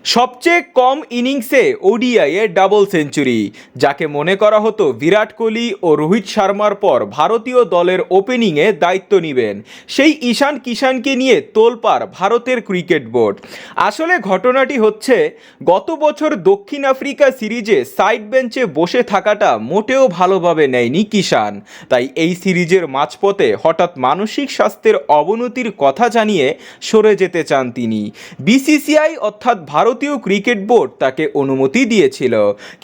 সবচেয়ে কম ইনিংসে ওডিআইয়ে double century. যাকে মনে করা হতো বিরাট কোহলি ও রোহিত শর্মার পর ভারতীয় দলের ওপেনিংয়ে দায়িত্ব নেবেন, সেই ঈশান কিষানকে নিয়ে তোলপাড় ভারতের ক্রিকেট বোর্ড। আসলে ঘটনাটি হচ্ছে, গত বছর দক্ষিণ আফ্রিকা সিরিজে সাইড বেঞ্চে বসে থাকাটা মোটেও ভালোভাবে নেয়নি কিষান। তাই এই সিরিজের মাঝপথে হঠাৎ মানসিক স্বাস্থ্যের অবনতির কথা জানিয়ে সরে যেতে চান তিনি। বিসিসিআই অর্থাৎ ভারতীয় ক্রিকেট বোর্ড তাকে অনুমতি দিয়েছিল,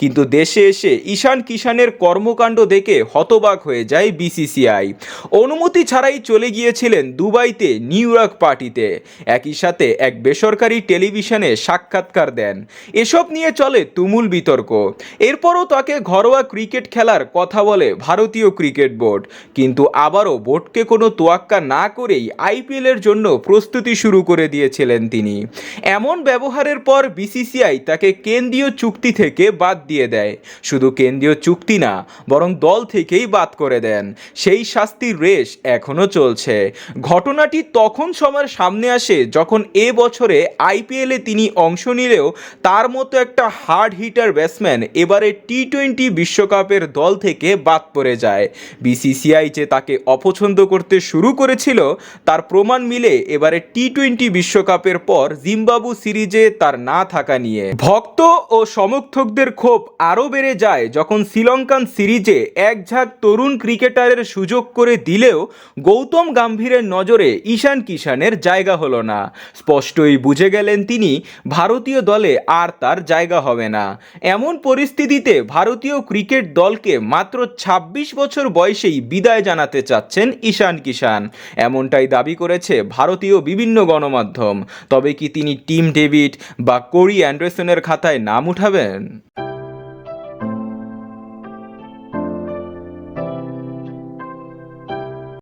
কিন্তু দেশে এসে ঈশান কিষানের কর্মকাণ্ড দেখে হতবাক হয়ে যায় বিসিসিআই। অনুমতি ছাড়াই চলে গিয়েছিলেন দুবাইতে নিউ ইয়র্ক পার্টিতে, একই সাথে এক বেসরকারি টেলিভিশনে সাক্ষাৎকার দেন। এসব নিয়ে চলে তুমুল বিতর্ক। এরপরও তাকে ঘরোয়া ক্রিকেট খেলার কথা বলে ভারতীয় ক্রিকেট বোর্ড, কিন্তু আবারও বোর্ডকে কোনো তোয়াক্কা না করেই আইপিএলের জন্য প্রস্তুতি শুরু করে দিয়েছিলেন তিনি। এমন ব্যবহারের পর বিসিসিআই তাকে কেন্দ্রীয় চুক্তি থেকে বাদ দিয়ে দেয়। শুধু কেন্দ্রীয় চুক্তি না, বরং দল থেকেই বাদ করে দেন। সেই শাস্তির রেশ এখনও চলছে। ঘটনাটি তখন সবার সামনে আসে যখন এ বছরে আইপিএলে তিনি অংশ নিলেও তার মতো একটা হার্ড হিটার ব্যাটসম্যান এবারে টি-20 বিশ্বকাপের দল থেকে বাদ পড়ে যায়। বিসিসিআই যে তাকে অপছন্দ করতে শুরু করেছিল তার প্রমাণ মিলে এবারে টি-20 বিশ্বকাপের পর জিম্বাবু সিরিজে তার না থাকা নিয়ে। ভক্ত ও সমর্থকদের ক্ষোভ আরও বেড়ে যায় যখন শ্রীলঙ্কান সিরিজে এক ঝাঁক তরুণ ক্রিকেটারের সুযোগ করে দিলেও গৌতম গম্ভীরের নজরে ঈশান কিষানের জায়গা হলো না। স্পষ্টই বুঝে গেলেন তিনি, ভারতীয় দলে আর তার জায়গা হবে না। এমন পরিস্থিতিতে ভারতীয় ক্রিকেট দলকে মাত্র ২৬ বছর বয়সেই বিদায় জানাতে চাচ্ছেন ঈশান কিষান, এমনটাই দাবি করেছে ভারতীয় বিভিন্ন গণমাধ্যম। তবে কি তিনি টিম ডেভিড বা কোরি অ্যান্ডারসনের খাতায় নাম উঠাবেন?